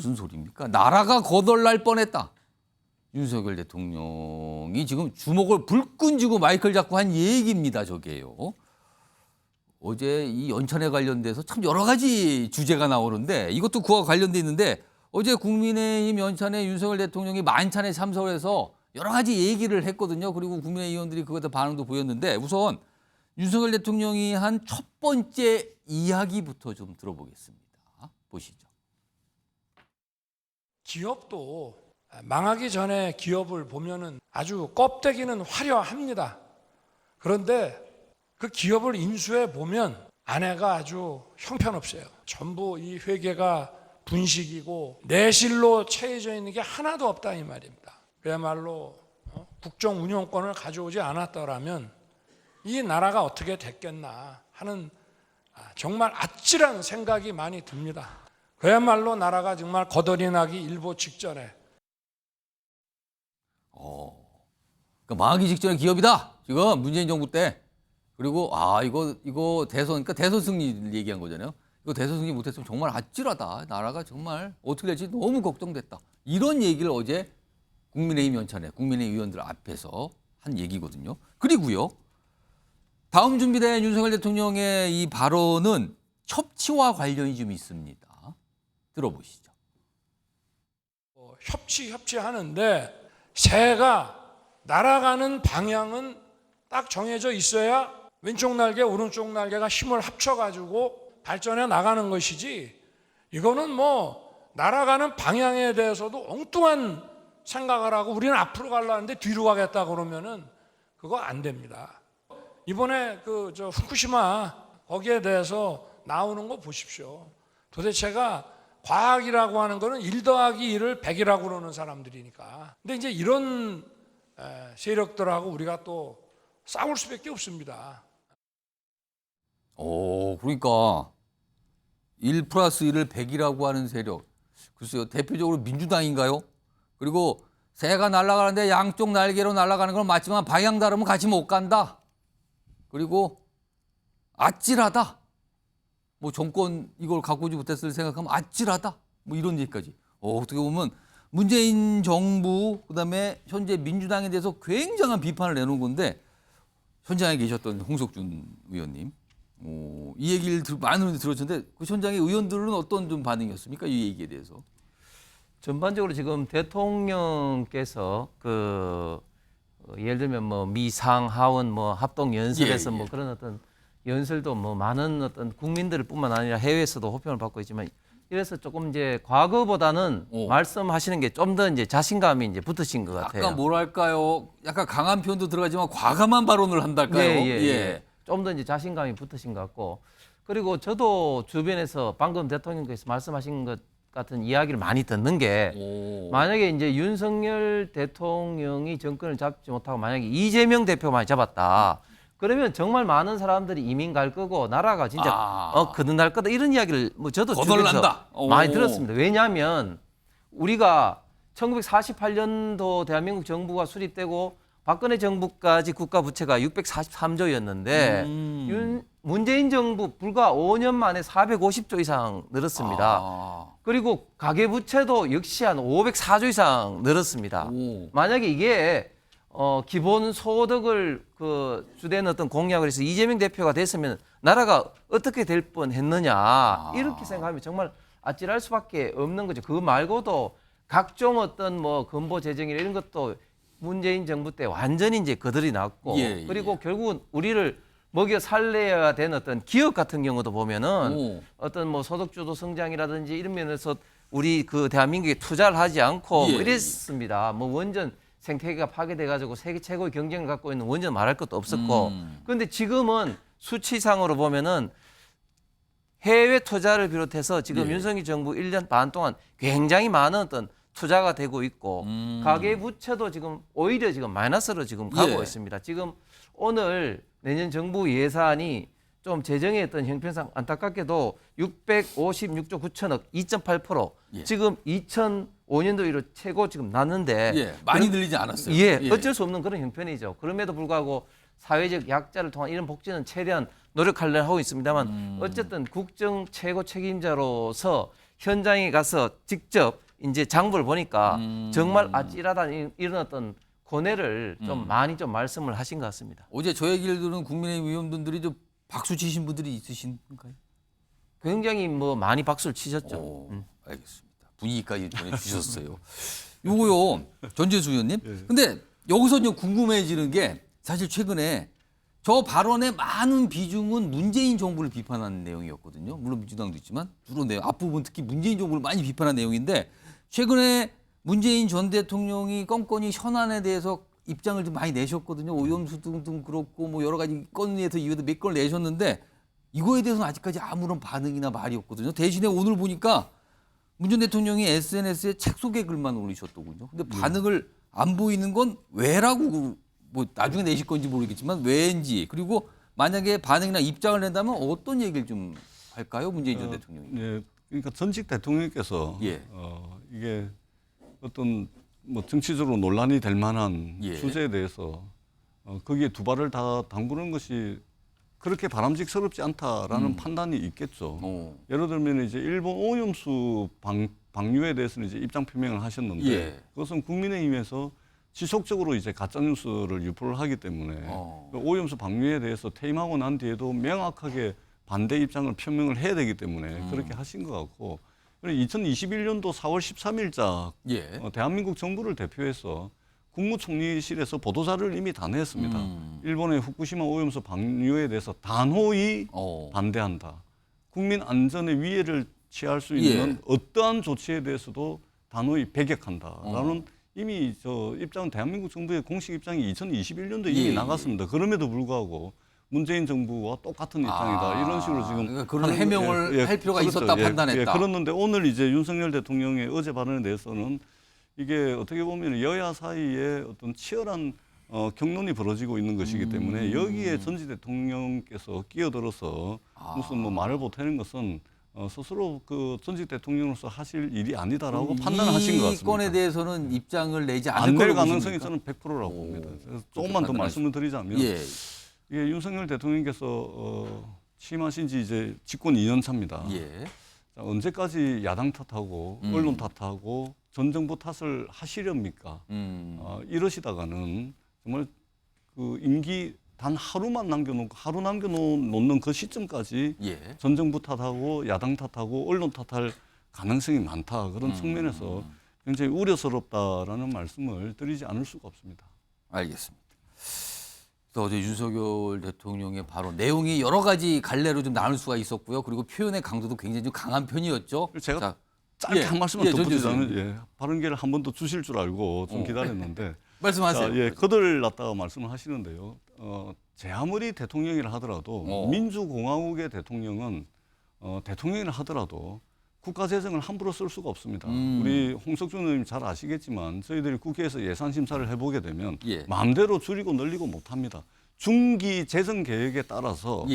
무슨 소리입니까? 나라가 거덜날 뻔했다. 윤석열 대통령이 지금 주먹을 불끈 쥐고 마이크를 잡고 한 얘기입니다. 저게요. 어제 이 연찬에 관련돼서 참 여러 가지 주제가 나오는데 이것도 그와 관련돼 있는데 어제 국민의힘 연찬에 윤석열 대통령이 만찬에 참석을 해서 여러 가지 얘기를 했거든요. 그리고 국민의힘 의원들이 그것에 반응도 보였는데 우선 윤석열 대통령이 한 첫 번째 이야기부터 좀 들어보겠습니다. 보시죠. 기업도 망하기 전에 기업을 보면은 아주 껍데기는 화려합니다. 그런데 그 기업을 인수해 보면 안에가 아주 형편없어요. 전부 이 회계가 분식이고 내실로 채워져 있는 게 하나도 없다 이 말입니다. 그야말로 국정 운영권을 가져오지 않았더라면 이 나라가 어떻게 됐겠나 하는 정말 아찔한 생각이 많이 듭니다. 그야말로 나라가 정말 거덜이 나기 일보 직전에. 그러니까 망하기 직전의 기업이다. 지금 문재인 정부 때. 그리고 이거 대선, 그러니까 대선 승리 얘기한 거잖아요. 이거 대선 승리 못했으면 정말 아찔하다. 나라가 정말 어떻게 될지 너무 걱정됐다. 이런 얘기를 어제 국민의힘 연찬회, 국민의힘 의원들 앞에서 한 얘기거든요. 그리고요. 다음 준비된 윤석열 대통령의 이 발언은 협치와 관련이 좀 있습니다. 들어보시죠. 협치하는데 새가 날아가는 방향은 딱 정해져 있어야 왼쪽 날개, 오른쪽 날개가 힘을 합쳐가지고 발전해 나가는 것이지 이거는 뭐 날아가는 방향에 대해서도 엉뚱한 생각을 하고 우리는 앞으로 가려는데 뒤로 가겠다 그러면은 그거 안 됩니다. 이번에 후쿠시마 거기에 대해서 나오는 거 보십시오. 도대체가 과학이라고 하는 거는 1 더하기 1을 100이라고 그러는 사람들이니까. 근데 이제 이런 세력들하고 우리가 또 싸울 수밖에 없습니다. 그러니까 1 플러스 1을 100이라고 하는 세력. 글쎄요, 대표적으로 민주당인가요? 그리고 새가 날아가는데 양쪽 날개로 날아가는 건 맞지만 방향 다르면 같이 못 간다. 그리고 아찔하다. 뭐 정권 이걸 갖고 오지 못했을 생각하면 아찔하다. 뭐 이런 얘기까지. 어떻게 보면 문재인 정부 그다음에 현재 민주당에 대해서 굉장한 비판을 내놓은 건데 현장에 계셨던 홍석준 의원님 이 얘기를 많은 분들이 들었는데 그 현장의 의원들은 어떤 좀 반응이었습니까? 이 얘기에 대해서. 전반적으로 지금 대통령께서 예를 들면 뭐 미상 하원 뭐 합동 연설에서 뭐 그런 어떤 연설도 뭐 많은 어떤 국민들 뿐만 아니라 해외에서도 호평을 받고 있지만 이래서 조금 이제 과거보다는 말씀하시는 게 좀 더 이제 자신감이 이제 붙으신 것 같아요. 약간 뭐랄까요? 약간 강한 표현도 들어가지만 과감한 발언을 한달까요? 좀 더 이제 자신감이 붙으신 것 같고 그리고 저도 주변에서 방금 대통령께서 말씀하신 것 같은 이야기를 많이 듣는 게 만약에 이제 윤석열 대통령이 정권을 잡지 못하고 만약에 이재명 대표만 잡았다. 그러면 정말 많은 사람들이 이민 갈 거고 나라가 진짜 거듭날 거다 이런 이야기를 뭐 저도 거덜난다. 많이 들었습니다. 왜냐하면 우리가 1948년도 대한민국 정부가 수립되고 박근혜 정부까지 국가 부채가 643조였는데 문재인 정부 불과 5년 만에 450조 이상 늘었습니다. 그리고 가계 부채도 역시 한 504조 이상 늘었습니다. 만약에 이게 기본 소득을 주된 어떤 공약을 해서 이재명 대표가 됐으면 나라가 어떻게 될 뻔했느냐 이렇게 생각하면 정말 아찔할 수밖에 없는 거죠. 그거 말고도 각종 어떤 뭐 건보 재정이나 이런 것도 문재인 정부 때 완전히 이제 거덜이 났고 그리고 결국은 우리를 먹여 살려야 되는 어떤 기업 같은 경우도 보면은 어떤 뭐 소득주도 성장이라든지 이런 면에서 우리 대한민국에 투자를 하지 않고 뭐 이랬습니다. 뭐 원전 생태계가 파괴돼가지고 세계 최고의 경쟁을 갖고 있는 원전 말할 것도 없었고 그런데 지금은 수치상으로 보면은 해외 투자를 비롯해서 지금 윤석열 정부 1년 반 동안 굉장히 많은 어떤 투자가 되고 있고 가계 부채도 지금 오히려 지금 마이너스로 지금 가고 있습니다. 지금 오늘 내년 정부 예산이 좀 재정의 어떤 형편상 안타깝게도 656조 9천억 2.8% 지금 2005년도 이후 최고 지금 났는데 많이 늘리지 않았어요. 어쩔 수 없는 그런 형편이죠. 그럼에도 불구하고 사회적 약자를 통한 이런 복지는 최대한 노력하려고 하고 있습니다만 어쨌든 국정 최고 책임자로서 현장에 가서 직접 이제 장부를 보니까 정말 아찔하다는 이런 어떤 고뇌를 좀 많이 좀 말씀을 하신 것 같습니다. 어제 저 얘기를 들은 국민의힘 의원분들이 좀 박수 치신 분들이 있으신가요? 굉장히 뭐 많이 박수를 치셨죠. 오, 알겠습니다. 분위기까지 전해주셨어요. 요거요, 전재수 의원님. 근데 여기서 이제 궁금해지는 게 사실 최근에 저 발언의 많은 비중은 문재인 정부를 비판하는 내용이었거든요. 물론 민주당도 있지만 주로 앞부분 특히 문재인 정부를 많이 비판한 내용인데 최근에 문재인 전 대통령이 건건이 현안에 대해서 입장을 좀 많이 내셨거든요. 오염수 등등 그렇고 뭐 여러 가지 건에서 이외에도 몇 건을 내셨는데 이거에 대해서는 아직까지 아무런 반응이나 말이 없거든요. 대신에 오늘 보니까 문 전 대통령이 SNS에 책 소개 글만 올리셨더군요. 근데 반응을 안 보이는 건 왜라고 뭐 나중에 내실 건지 모르겠지만 왜인지 그리고 만약에 반응이나 입장을 낸다면 어떤 얘기를 좀 할까요? 문재인 전 대통령이. 예, 그러니까 전직 대통령께서 예. 이게 어떤 뭐 정치적으로 논란이 될 만한 예. 주제에 대해서 거기에 두 발을 다 담그는 것이 그렇게 바람직스럽지 않다라는 판단이 있겠죠. 오. 예를 들면 이제 일본 오염수 방류에 대해서는 이제 입장 표명을 하셨는데 예. 그것은 국민의힘에서 지속적으로 이제 가짜 뉴스를 유포를 하기 때문에 그 오염수 방류에 대해서 퇴임하고 난 뒤에도 명확하게 반대 입장을 표명을 해야 되기 때문에 그렇게 하신 것 같고 2021년도 4월 13일자 예. 대한민국 정부를 대표해서 국무총리실에서 보도자료를 이미 다 냈습니다. 일본의 후쿠시마 오염수 방류에 대해서 단호히 반대한다. 국민 안전에 위해를 취할 수 있는 어떠한 조치에 대해서도 단호히 배격한다라는 이미 저 입장은 대한민국 정부의 공식 입장이 2021년도에 이미 나갔습니다. 그럼에도 불구하고 문재인 정부와 똑같은 입장이다. 이런 식으로 지금 그러니까 그런 해명을 할 필요가 있었다 판단했다. 그렇는데 오늘 이제 윤석열 대통령의 어제 발언에 대해서는 이게 어떻게 보면 여야 사이에 어떤 치열한 경론이 벌어지고 있는 것이기 때문에 여기에 전직 대통령께서 끼어들어서 무슨 뭐 말을 보태는 것은 스스로 그 전직 대통령으로서 하실 일이 아니다라고 판단하신 것 같습니다. 이 건에 대해서는 입장을 내지 않을 안 낼 거라고 가능성이 보십니까? 저는 100%라고 봅니다. 그래서 조금만 더 말씀을 드리자면 예. 이게 윤석열 대통령께서 취임하신 지 이제 집권 2년 차입니다. 예. 자, 언제까지 야당 탓하고 언론 탓하고 전 정부 탓을 하시렵니까? 이러시다가는 정말 그 임기 단 하루만 남겨놓고 하루 남겨놓는 그 시점까지 예. 전 정부 탓하고 야당 탓하고 언론 탓할 가능성이 많다. 그런 측면에서 굉장히 우려스럽다라는 말씀을 드리지 않을 수가 없습니다. 알겠습니다. 또 어제 윤석열 대통령의 발언 내용이 여러 가지 갈래로 좀 나눌 수가 있었고요. 그리고 표현의 강도도 굉장히 좀 강한 편이었죠. 제가 자, 짧게 예, 한 말씀만 예, 덧붙이자면 발언기를 한 번 더 주실 줄 알고 좀 기다렸는데 말씀하세요. 자, 거들났다고 말씀을 하시는데요. 제 아무리 대통령이라 하더라도 민주공화국의 대통령은 대통령이라 하더라도 국가 재정을 함부로 쓸 수가 없습니다. 우리 홍석준 의원님 잘 아시겠지만 저희들이 국회에서 예산 심사를 해보게 되면 마음대로 줄이고 늘리고 못합니다. 중기 재정 계획에 따라서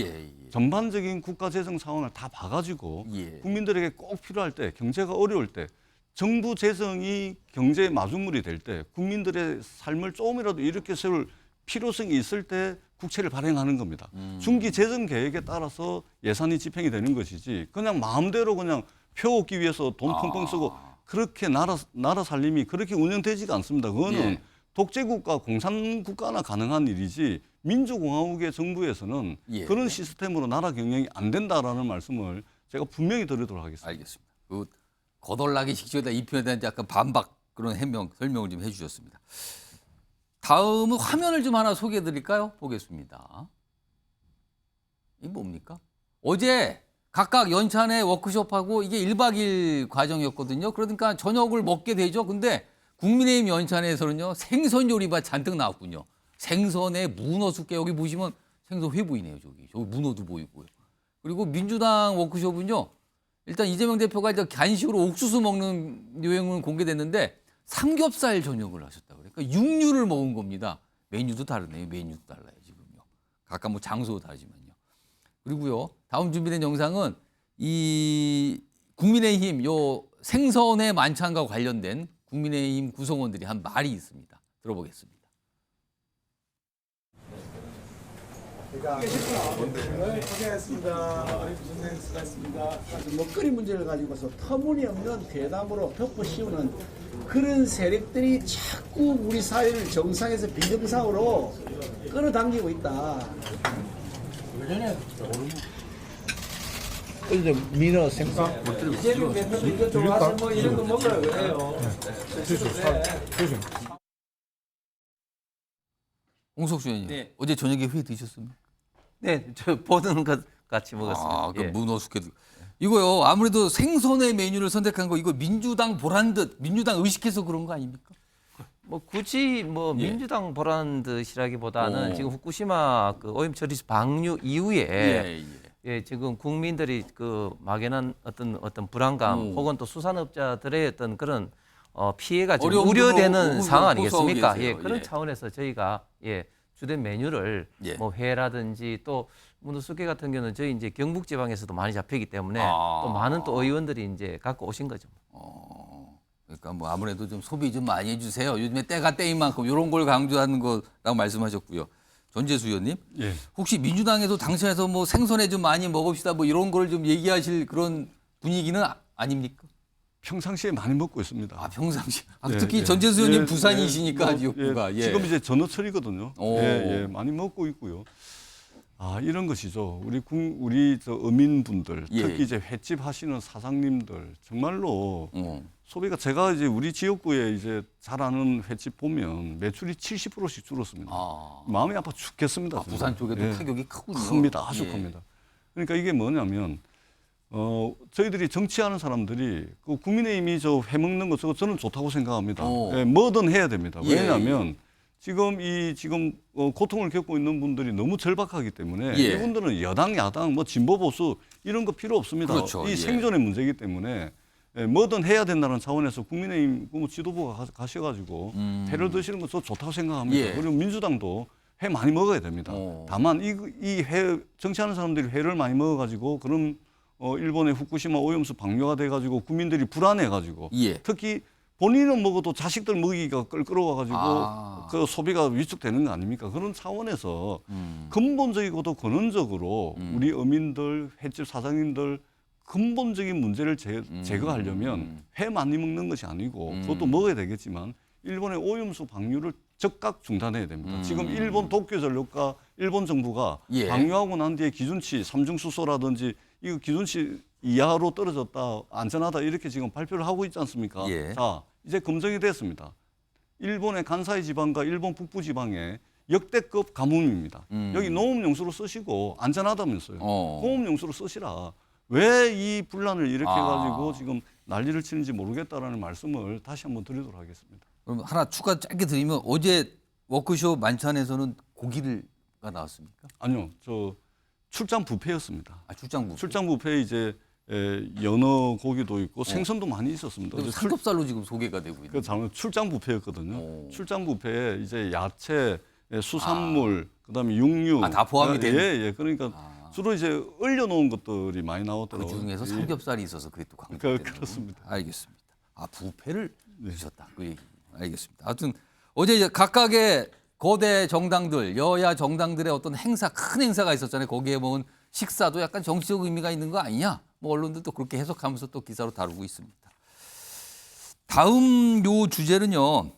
전반적인 국가 재정 상황을 다 봐가지고 국민들에게 꼭 필요할 때 경제가 어려울 때 정부 재정이 경제의 마중물이 될 때 국민들의 삶을 조금이라도 이렇게 세울 필요성이 있을 때 국채를 발행하는 겁니다. 중기 재정 계획에 따라서 예산이 집행이 되는 것이지 그냥 마음대로 그냥 표 얻기 위해서 돈 펑펑 쓰고 그렇게 나라 살림이 그렇게 운영되지가 않습니다. 그거는 독재국가, 공산국가나 가능한 일이지 민주공화국의 정부에서는 그런 시스템으로 나라 경영이 안 된다라는 말씀을 제가 분명히 드리도록 하겠습니다. 알겠습니다. 그 거덜나기 직전에 이 표현에 대한 약간 반박 그런 설명을 좀 해주셨습니다. 다음은 화면을 좀 하나 소개해 드릴까요? 보겠습니다. 이게 뭡니까? 어제 각각 연찬회 워크숍하고 이게 1박 2일 과정이었거든요. 그러니까 저녁을 먹게 되죠. 근데 국민의힘 연찬회에서는요. 생선 요리가 잔뜩 나왔군요. 생선에 문어 숙회 여기 보시면 생선 회 보이네요. 저기 문어도 보이고요. 그리고 민주당 워크숍은요. 일단 이재명 대표가 이제 간식으로 옥수수 먹는 요행은 공개됐는데 삼겹살 전용을 하셨다 그래요. 그러니까 육류를 먹은 겁니다. 메뉴도 다르네요. 메뉴도 달라요 지금요. 각각 뭐 장소도 다르지만요. 그리고요. 다음 준비된 영상은 이 국민의힘 요 생선의 만찬과 관련된 국민의힘 구성원들이 한 말이 있습니다. 들어보겠습니다. 고생했습니다. 선생님 수고하셨습니다. 먹거리 문제를 가지고서 터무니없는 괴담으로 덮어 씌우는 그런 세력들이 자꾸 우리 사회를 정상에서 비정상으로 끌어당기고 있다. 이제 민어 생선 이재명 대표도 이쪽으로 와서 뭐 이런 거 먹으라고 그래요. 홍석주 의원님, 네. 어제 저녁에 회 드셨습니까? 네, 저 보는 것 같이 먹었습니다. 아, 그 예. 문어 숙회. 이거요. 아무래도 생선의 메뉴를 선택한 거 이거 민주당 보란 듯 민주당 의식해서 그런 거 아닙니까? 뭐 굳이 뭐 예. 민주당 보란 듯이라기보다는 오. 지금 후쿠시마 그 오염 처리수 방류 이후에 예, 지금 국민들이 그 막연한 어떤 불안감 혹은 또 수산업자들의 어떤 그런 피해가 지금 어려움들을 우려되는 상황 호소하고 아니겠습니까? 계세요. 예, 그런 예. 차원에서 저희가 예, 주된 메뉴를 예. 뭐 회라든지 또 문어숙회 같은 경우는 저희 이제 경북 지방에서도 많이 잡히기 때문에 아. 또 많은 또 의원들이 이제 갖고 오신 거죠. 그러니까 뭐 아무래도 좀 소비 좀 많이 해주세요. 요즘에 때가 때인 만큼 이런 걸 강조하는 거라고 말씀하셨고요. 전재수 의원님, 예. 혹시 민주당에도 당선에서 뭐 생선회 좀 많이 먹읍시다 뭐 이런 걸 좀 얘기하실 그런 분위기는 아닙니까? 평상시에 많이 먹고 있습니다. 아 평상시. 예, 특히 예. 전재수 의원님 예, 부산이시니까 예, 지역구가. 예. 지금 이제 전어철이거든요. 오. 예, 많이 먹고 있고요. 아, 이런 것이죠. 우리 저 어민분들, 예. 특히 이제 횟집 하시는 사장님들 정말로 어. 소비가 제가 이제 우리 지역구에 이제 잘 아는 횟집 보면 매출이 70%씩 줄었습니다. 아. 마음이 아파 죽겠습니다. 아, 정말. 부산 쪽에도 예. 타격이 크군요. 큽니다. 아주 예. 큽니다. 그러니까 이게 뭐냐면 저희들이 정치하는 사람들이 그 국민의힘이 저 해먹는 거 저는 좋다고 생각합니다. 오. 예, 뭐든 해야 됩니다. 예, 왜냐하면 지금 고통을 겪고 있는 분들이 너무 절박하기 때문에 예. 이분들은 여당, 야당, 뭐 진보 보수 이런 거 필요 없습니다. 그렇죠. 이 예. 생존의 문제이기 때문에 뭐든 해야 된다는 차원에서 국민의힘 지도부가 가셔가지고 회를 드시는 거 저 좋다고 생각합니다. 예. 그리고 민주당도 회 많이 먹어야 됩니다. 다만 이 회 정치하는 사람들이 회를 많이 먹어가지고 그런 일본의 후쿠시마 오염수 방류가 돼가지고 국민들이 불안해가지고 예. 특히 본인은 먹어도 자식들 먹이기가 끌끌어와가지고 아. 그 소비가 위축되는 거 아닙니까? 그런 차원에서 근본적이고도 근원적으로 우리 어민들, 횟집 사장님들 근본적인 문제를 제거하려면 회 많이 먹는 것이 아니고 그것도 먹어야 되겠지만 일본의 오염수 방류를 즉각 중단해야 됩니다. 지금 일본 도쿄 전력과 일본 정부가 예. 방류하고 난 뒤에 기준치 삼중수소라든지 이거 기준치 이하로 떨어졌다 안전하다 이렇게 지금 발표를 하고 있지 않습니까? 예. 자 이제 검증이 됐습니다. 일본의 간사이 지방과 일본 북부 지방에 역대급 가뭄입니다. 여기 농업용수로 쓰시고 안전하다면서요. 공업용수로 쓰시라. 왜 이 분란을 이렇게 해가지고 지금 난리를 치는지 모르겠다라는 말씀을 다시 한번 드리도록 하겠습니다. 그럼 하나 추가 짧게 드리면 어제 워크숍 만찬에서는 고기가 나왔습니까? 아니요, 저 출장 뷔페였습니다. 아, 출장 부. 출장 뷔페에 이제 연어 고기도 있고 생선도 많이 있었습니다. 그리고 삼겹살로 지금 소개가 되고 있는. 그 잘못 출장 뷔페였거든요. 오. 출장 뷔페에 이제 야채, 수산물, 그다음에 육류 다 포함이 된. 예. 그러니까 주로 이제 얼려놓은 것들이 많이 그 나왔더라고요. 중에서 예. 삼겹살이 있어서 그게 또 강조되는. 그렇습니다. 알겠습니다. 아, 부패를 드셨다. 그 얘기. 알겠습니다. 하여튼 어제 이제 각각의 거대 정당들, 여야 정당들의 어떤 행사, 큰 행사가 있었잖아요. 거기에 뭐 식사도 약간 정치적 의미가 있는 거 아니냐? 뭐 언론들도 그렇게 해석하면서 또 기사로 다루고 있습니다. 다음 요 주제는요.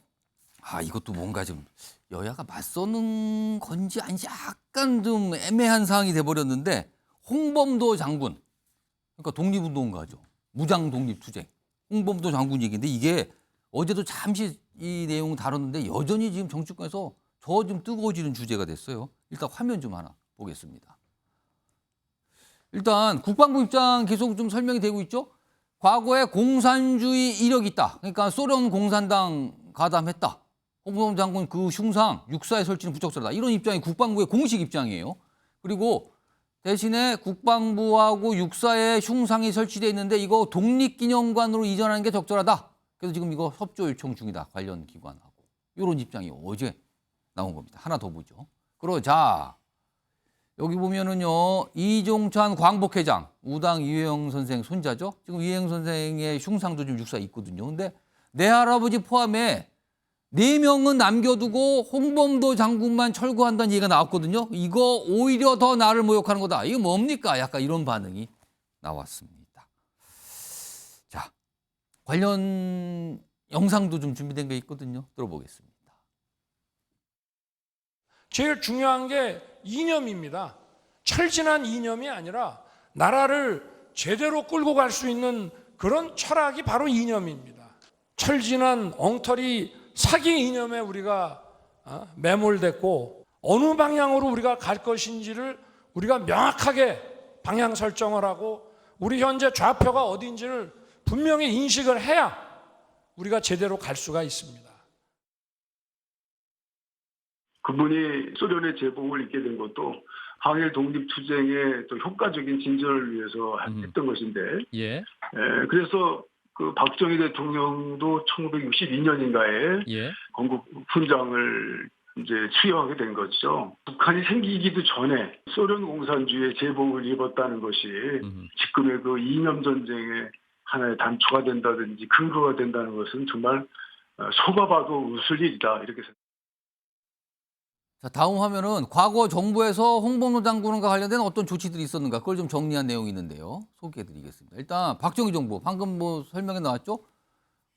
아, 이것도 뭔가 좀 여야가 맞서는 건지 아닌지 약간 좀 애매한 상황이 돼버렸는데 홍범도 장군, 그러니까 독립운동가죠. 무장 독립투쟁. 홍범도 장군 얘기인데 이게 어제도 잠시 이 내용 다뤘는데 여전히 지금 정치권에서 더 좀 뜨거워지는 주제가 됐어요. 일단 화면 좀 하나 보겠습니다. 일단 국방부 입장 계속 좀 설명이 되고 있죠. 과거에 공산주의 이력이 있다. 그러니까 소련 공산당 가담했다. 홍범도 장군 그 흉상 육사의 설치는 부적절하다. 이런 입장이 국방부의 공식 입장이에요. 그리고 대신에 국방부하고 육사의 흉상이 설치되어 있는데 이거 독립기념관으로 이전하는 게 적절하다. 그래서 지금 이거 협조 요청 중이다. 관련 기관하고. 이런 입장이 어제 나온 겁니다. 하나 더 보죠. 그러자 여기 보면은요. 이종찬 광복회장, 우당 이회영 선생 손자죠. 지금 이회영 선생의 흉상도 좀 육사에 있거든요. 근데 내 할아버지 포함해 4명은 남겨두고 홍범도 장군만 철거한다는 얘기가 나왔거든요. 이거 오히려 더 나를 모욕하는 거다. 이거 뭡니까? 약간 이런 반응이 나왔습니다. 자, 관련 영상도 좀 준비된 게 있거든요. 들어보겠습니다. 제일 중요한 게 이념입니다. 철진한 이념이 아니라 나라를 제대로 끌고 갈 수 있는 그런 철학이 바로 이념입니다. 철진한 엉터리 사기 이념에 우리가 매몰됐고 어느 방향으로 우리가 갈 것인지를 우리가 명확하게 방향 설정을 하고 우리 현재 좌표가 어딘지를 분명히 인식을 해야 우리가 제대로 갈 수가 있습니다. 그분이 소련의 제복을 입게 된 것도 항일 독립투쟁의 또 효과적인 진전을 위해서 했던 것인데, 그래서 그 박정희 대통령도 1962년인가에 건국 훈장을 이제 수여하게 된 거죠. 북한이 생기기도 전에 소련 공산주의의 제복을 입었다는 것이 지금의 그 이념 전쟁의 하나의 단초가 된다든지 근거가 된다는 것은 정말 속아봐도 웃을 일이다 이렇게 생각합니다. 자, 다음 화면은 과거 정부에서 홍범도 장군과 관련된 어떤 조치들이 있었는가 그걸 좀 정리한 내용이 있는데요. 소개해드리겠습니다. 일단 박정희 정부 방금 뭐 설명에 나왔죠.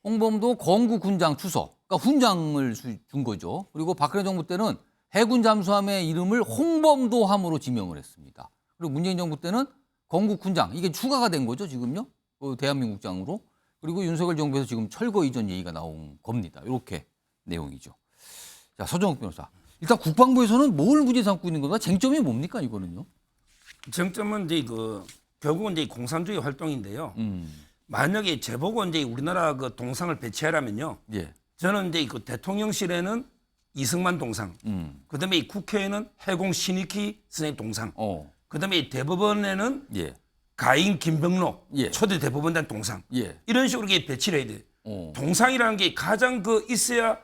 홍범도 건국훈장 추서, 그러니까 훈장을 준 거죠. 그리고 박근혜 정부 때는 해군 잠수함의 이름을 홍범도함으로 지명을 했습니다. 그리고 문재인 정부 때는 건국훈장, 이게 추가가 된 거죠 지금요. 대한민국장으로. 그리고 윤석열 정부에서 지금 철거 이전 얘기가 나온 겁니다. 이렇게 내용이죠. 자, 서정욱 변호사. 일단 국방부에서는 뭘 문제 삼고 있는 건가? 쟁점이 뭡니까 이거는요? 쟁점은 이제 결국은 이제 공산주의 활동인데요. 만약에 제보고 이제 우리나라 그 동상을 배치하려면요. 저는 이제 그 대통령실에는 이승만 동상, 그다음에 이 국회에는 해공 신익희 선생님 동상, 그다음에 이 대법원에는 가인 김병록 초대 대법원장 동상, 이런 식으로 이렇게 배치를 해야 돼요. 동상이라는 게 가장 그 있어야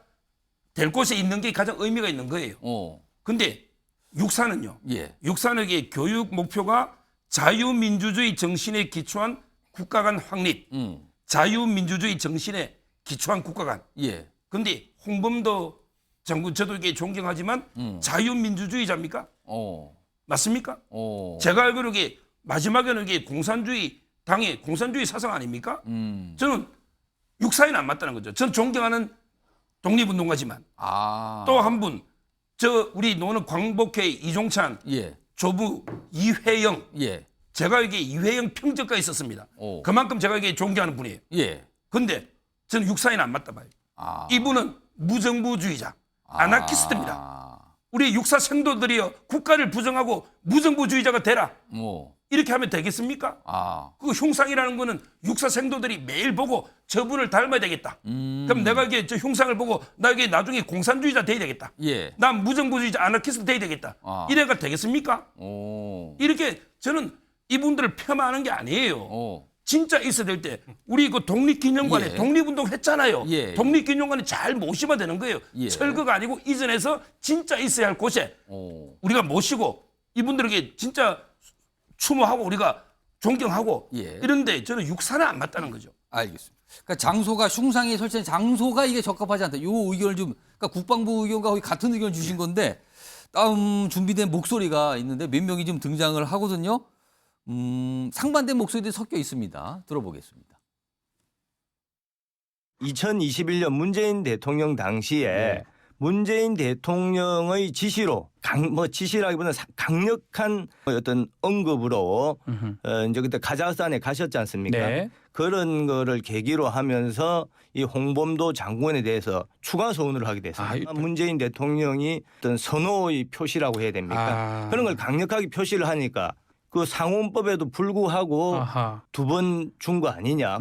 될 곳에 있는 게 가장 의미가 있는 거예요. 근데 육사는요. 육사는 이게 교육 목표가 자유민주주의 정신에 기초한 국가 간 확립, 자유민주주의 정신에 기초한 국가 간. 근데 홍범도 장군 저도 이게 존경하지만 자유민주주의자입니까? 맞습니까? 제가 알기로 이게 마지막에는 이게 공산주의 당의 공산주의 사상 아닙니까? 저는 육사에는 안 맞다는 거죠. 저는 존경하는 독립운동가지만 또 한 분, 우리 노는 광복회 이종찬, 조부 이회영, 제가 여기 이회영 평적가 있었습니다. 그만큼 제가 여기 존경하는 분이에요. 근데 저는 육사에는 안 맞다 봐요. 이분은 무정부주의자, 아나키스트입니다. 우리 육사 생도들이요 국가를 부정하고 무정부주의자가 되라. 이렇게 하면 되겠습니까? 그 흉상이라는 거는 육사 생도들이 매일 보고 저분을 닮아야 되겠다. 그럼 내가 이게 저 흉상을 보고 나 이게 나중에 공산주의자 돼야 되겠다. 난 무정부주의자 아나키스트 돼야 되겠다. 이래가 되겠습니까? 이렇게 저는 이분들을 폄하하는 게 아니에요. 진짜 있어야 될 때 우리 그 독립기념관에 독립운동 했잖아요. 독립기념관에 잘 모시면 되는 거예요. 철거가 아니고 이전에서 진짜 있어야 할 곳에 우리가 모시고 이분들에게 진짜 추모하고 우리가 존경하고 이런데 저는 육사는 안 맞다는 거죠. 알겠습니다. 그러니까 장소가 흉상에 설치한 장소가 이게 적합하지 않다. 이 의견을 좀 그러니까 국방부 의견과 거의 같은 의견을 주신 건데 다음 준비된 목소리가 있는데 몇 명이 좀 등장을 하거든요. 상반된 목소리들이 섞여 있습니다. 들어보겠습니다. 2021년 문재인 대통령 당시에 문재인 대통령의 지시로 지시라기보다는 강력한 어떤 언급으로 이제 그때 카자흐스탄에 가셨지 않습니까? 그런 거를 계기로 하면서 이 홍범도 장군에 대해서 추가 소원을 하게 됐습니다. 문재인 대통령이 어떤 선호의 표시라고 해야 됩니까? 그런 걸 강력하게 표시를 하니까 그 상원법에도 불구하고 2번 준 거 아니냐.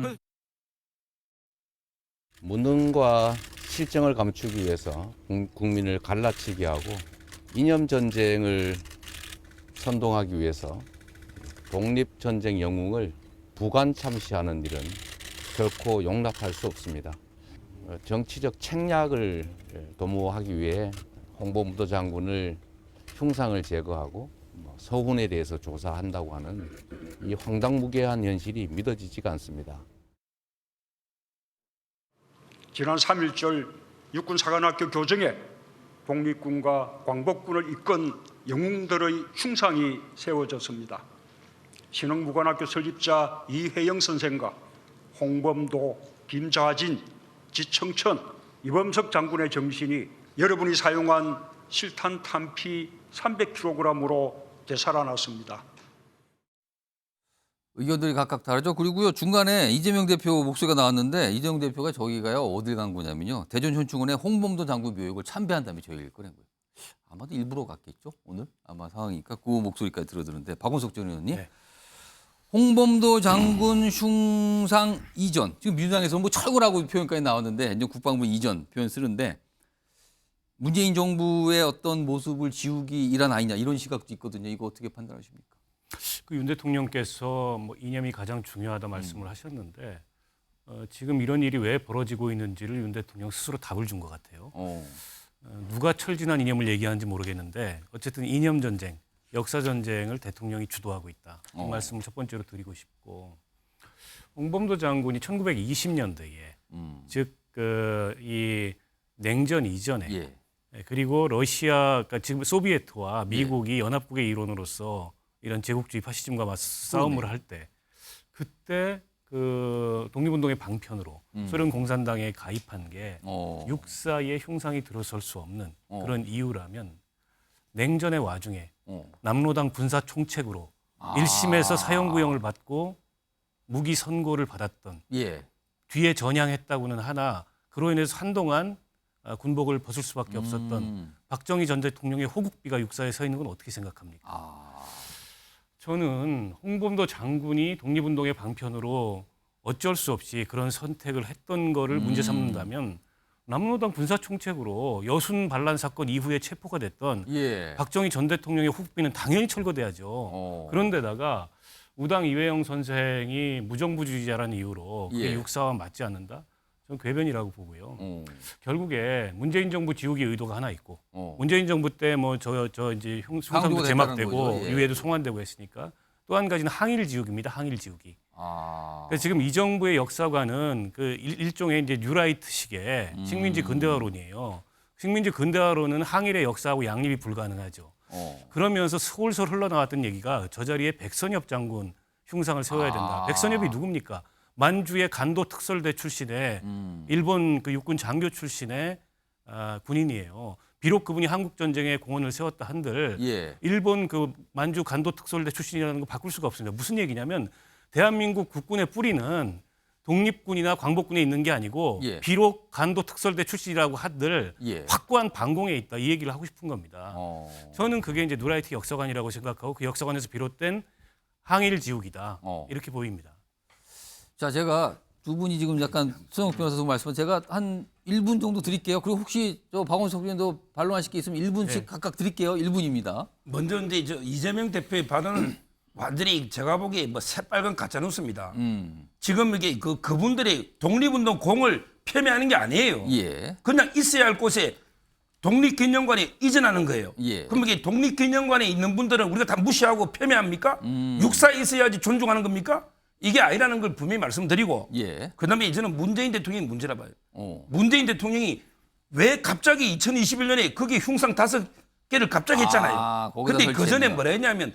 무능과 실정을 감추기 위해서 국민을 갈라치게 하고 이념 전쟁을 선동하기 위해서 독립전쟁 영웅을 부관 참시하는 일은 결코 용납할 수 없습니다. 정치적 책략을 도모하기 위해 홍범도 장군을 흉상을 제거하고 서훈에 대해서 조사한다고 하는 이 황당무계한 현실이 믿어지지가 않습니다. 지난 3.1절 육군사관학교 교정에 독립군과 광복군을 이끈 영웅들의 흉상이 세워졌습니다. 신흥무관학교 설립자 이회영 선생과 홍범도, 김자진, 지청천, 이범석 장군의 정신이 여러분이 사용한 실탄 탄피 300kg으로 되살아났습니다. 의견들이 각각 다르죠. 그리고요 중간에 이재명 대표 목소리가 나왔는데 이재명 대표가 저기가요 어딜 간 거냐면요 대전현충원에 홍범도 장군 묘역을 참배한 다음에 저 얘기를 꺼낸 거예요. 아마도 일부러 갔겠죠 오늘 아마 상황이니까 그 목소리까지 들어드는데 박원석 전 의원님 네. 홍범도 장군 흉상 이전 지금 민주당에서 뭐 철거라고 표현까지 나왔는데 이제 국방부 이전 표현 쓰는데 문재인 정부의 어떤 모습을 지우기 일환 아니냐 이런 시각도 있거든요. 이거 어떻게 판단하십니까? 그 윤 대통령께서 뭐 이념이 가장 중요하다 말씀을 하셨는데 지금 이런 일이 왜 벌어지고 있는지를 윤 대통령 스스로 답을 준 것 같아요. 누가 철진한 이념을 얘기하는지 모르겠는데 어쨌든 이념 전쟁, 역사 전쟁을 대통령이 주도하고 있다. 이 말씀을 첫 번째로 드리고 싶고 홍범도 장군이 1920년대에 즉 이 냉전 이전에 예. 그리고 러시아, 그러니까 지금 소비에트와 미국이 연합국의 일원으로서 이런 제국주의 파시즘과 맞싸움을 할 때 그때 그 독립운동의 방편으로 소련 공산당에 가입한 게 육사의 흉상이 들어설 수 없는 그런 이유라면 냉전의 와중에 남로당 군사 총책으로 1심에서 사형구형을 받고 무기 선고를 받았던 예. 뒤에 전향했다고는 하나 그로 인해서 한동안 군복을 벗을 수밖에 없었던 박정희 전 대통령의 호국비가 육사에 서 있는 건 어떻게 생각합니까? 저는 홍범도 장군이 독립운동의 방편으로 어쩔 수 없이 그런 선택을 했던 거를 문제 삼는다면 남로당 군사총책으로 여순 반란 사건 이후에 체포가 됐던 예. 박정희 전 대통령의 호국비는 당연히 철거돼야죠. 그런데다가 우당 이회영 선생이 무정부주의자라는 이유로 그게 예. 육사와 맞지 않는다? 저는 궤변이라고 보고요. 결국에 문재인 정부 지우기 의도가 하나 있고 문재인 정부 때 뭐 저 이제 흉상도 제막되고 예. 유해도 송환되고 했으니까 또 한 가지는 항일 지우기입니다. 항일 지우기. 그래서 지금 이 정부의 역사관은 그 일종의 이제 뉴라이트식의 식민지 근대화론이에요. 식민지 근대화론은 항일의 역사하고 양립이 불가능하죠. 그러면서 솔솔 흘러나왔던 얘기가 저 자리에 백선엽 장군 흉상을 세워야 된다. 백선엽이 누굽니까? 만주의 간도 특설대 출신의 일본 그 육군 장교 출신의 군인이에요. 비록 그분이 한국 전쟁에 공헌을 세웠다 한들 예. 일본 그 만주 간도 특설대 출신이라는 거 바꿀 수가 없습니다. 무슨 얘기냐면 대한민국 국군의 뿌리는 독립군이나 광복군에 있는 게 아니고 예. 비록 간도 특설대 출신이라고 하들 예. 확고한 반공에 있다. 이 얘기를 하고 싶은 겁니다. 저는 그게 이제 누라이트 역사관이라고 생각하고 그 역사관에서 비롯된 항일 지우기다. 이렇게 보입니다. 자, 제가 두 분이 지금 약간 수영욱 변호사도 말씀은 제가 한 1분 정도 드릴게요. 그리고 혹시 저 박원석 의원도 반론하실 게 있으면 1분씩 네. 각각 드릴게요. 1분입니다. 먼저 이제 저 이재명 대표의 발언은 완전히 제가 보기에 뭐 새빨간 가짜뉴스입니다. 지금 이게 그분들이 독립운동 공을 폄훼하는 게 아니에요. 예. 그냥 있어야 할 곳에 독립기념관에 이전하는 거예요. 예. 그럼 이게 독립기념관에 있는 분들은 우리가 다 무시하고 폄훼합니까? 육사에 있어야지 존중하는 겁니까? 이게 아니라는 걸 분명히 말씀드리고 예. 그다음에 저는 문재인 대통령이 문제라 봐요. 문재인 대통령이 왜 갑자기 2021년에 거기 흉상 5개를 갑자기 했잖아요. 근데 그 전에 뭐라 했냐면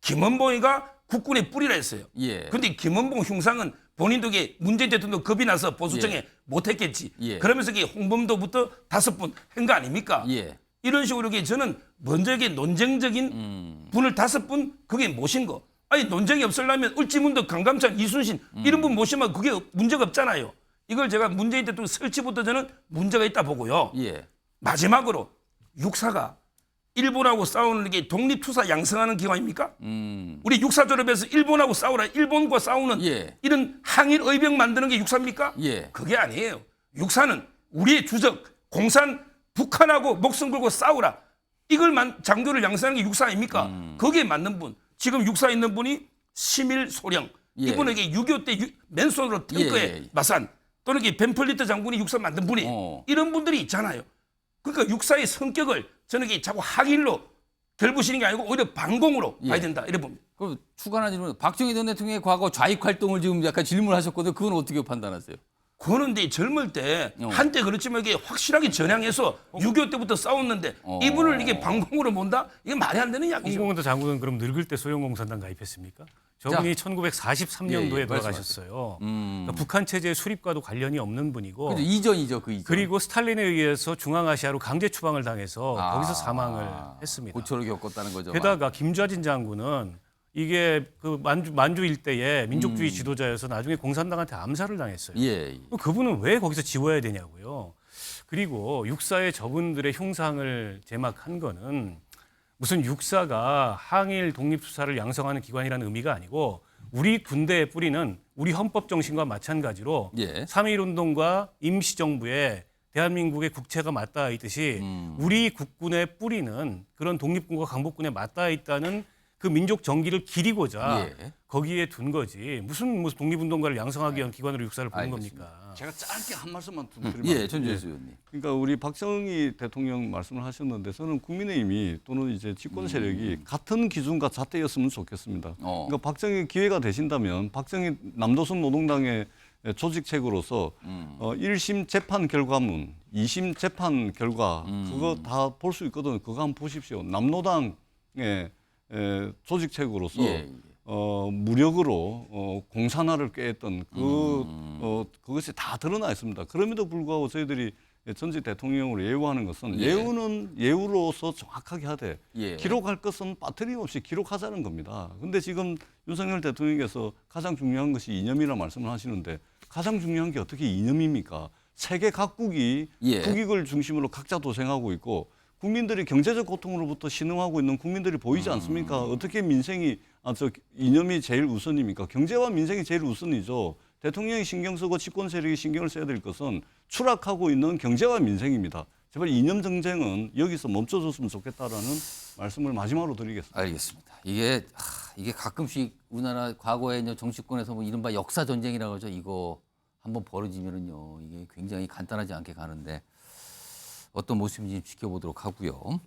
김원봉이가 국군의 뿌리라 했어요. 예. 근데 김원봉 흉상은 본인도 문재인 대통령 겁이 나서 보수청에 예. 못했겠지. 예. 그러면서 홍범도부터 5분 한 거 아닙니까? 예. 이런 식으로 저는 먼저 논쟁적인 분을 5분 그게 모신 거. 아니 논쟁이 없으려면 을지문덕, 강감찬, 이순신 이런 분 모시면 그게 문제가 없잖아요. 이걸 제가 문재인 대통령 설치부터 저는 문제가 있다 보고요. 예. 마지막으로 육사가 일본하고 싸우는 게 독립투사 양성하는 기관입니까? 우리 육사 졸업해서 일본하고 싸우라. 일본과 싸우는 예. 이런 항일 의병 만드는 게 육사입니까? 예. 그게 아니에요. 육사는 우리의 주적 공산 북한하고 목숨 걸고 싸우라. 이걸 장교를 양성하는 게 육사 아닙니까? 거기에 맞는 분. 지금 육사에 있는 분이 시밀 소령. 예. 이분에게 6.25 때 맨손으로 탱크에 마산 또는 벤플리트 장군이 육사 만든 분이 이런 분들이 있잖아요. 그러니까 육사의 성격을 저는 자꾸 항일로 결부시는 게 아니고 오히려 반공으로 봐야 된다. 이래 봅니다. 그럼 추가하는 질문. 박정희 전 대통령의 과거 좌익 활동을 지금 약간 질문하셨거든요. 그건 어떻게 판단하세요? 그거는 이제 젊을 때 한때 그렇지만 이게 확실하게 전향해서 6.25 때부터 싸웠는데 이분을 이게 방공으로 본다? 이게 말이 안 되는 이야기죠. 홍범도 장군은 그럼 늙을 때 소형공산당 가입했습니까? 저분이 1943년도에 돌아가셨어요. 그러니까 북한 체제 수립과도 관련이 없는 분이고. 그죠, 이전이죠, 그 이전. 그리고 스탈린에 의해서 중앙아시아로 강제 추방을 당해서 거기서 사망을 했습니다. 고초를 겪었다는 거죠. 게다가 김좌진 장군은 이게 그 만주 일대의 민족주의 지도자여서 나중에 공산당한테 암살을 당했어요. 예. 그분은 왜 거기서 지워야 되냐고요. 그리고 육사의 저분들의 흉상을 제막한 거는 무슨 육사가 항일 독립수사를 양성하는 기관이라는 의미가 아니고 우리 군대의 뿌리는 우리 헌법 정신과 마찬가지로 3.1운동과 임시정부에 대한민국의 국채가 맞닿아 있듯이 우리 국군의 뿌리는 그런 독립군과 강복군에 맞닿아 있다는 그 민족 정기를 기리고자 거기에 둔 거지. 무슨 독립운동가를 양성하기 위한 기관으로 육사를 보는 겁니까? 제가 짧게 한 말씀만 드리면 예, 전주현 의원님. 그러니까 우리 박정희 대통령 말씀을 하셨는데 저는 국민의힘이 또는 이제 집권 세력이 같은 기준과 잣대였으면 좋겠습니다. 그러니까 박정희 기회가 되신다면 박정희 남도선 노동당의 조직책으로서 1심 재판 결과문, 2심 재판 결과 그거 다 볼 수 있거든요. 그거 한번 보십시오. 남노당의 조직책으로서 무력으로 공산화를 꾀했던 그것이 다 드러나 있습니다. 그럼에도 불구하고 저희들이 전직 대통령으로 예우하는 것은 예우는 예우로서 정확하게 하되 기록할 것은 빠트림없이 기록하자는 겁니다. 근데 지금 윤석열 대통령께서 가장 중요한 것이 이념이라 말씀을 하시는데 가장 중요한 게 어떻게 이념입니까? 세계 각국이 국익을 중심으로 각자 도생하고 있고 국민들이 경제적 고통으로부터 신음하고 있는 국민들이 보이지 않습니까? 어떻게 민생이 이념이 제일 우선입니까? 경제와 민생이 제일 우선이죠. 대통령이 신경 쓰고 집권 세력이 신경을 써야 될 것은 추락하고 있는 경제와 민생입니다. 제발 이념 정쟁은 여기서 멈춰줬으면 좋겠다라는 말씀을 마지막으로 드리겠습니다. 알겠습니다. 이게 가끔씩 우리나라 과거에 이제 정치권에서 뭐 이른바 역사 전쟁이라고 하죠. 이거 한번 벌어지면은요, 이게 굉장히 간단하지 않게 가는데 어떤 모습인지 지켜보도록 하고요.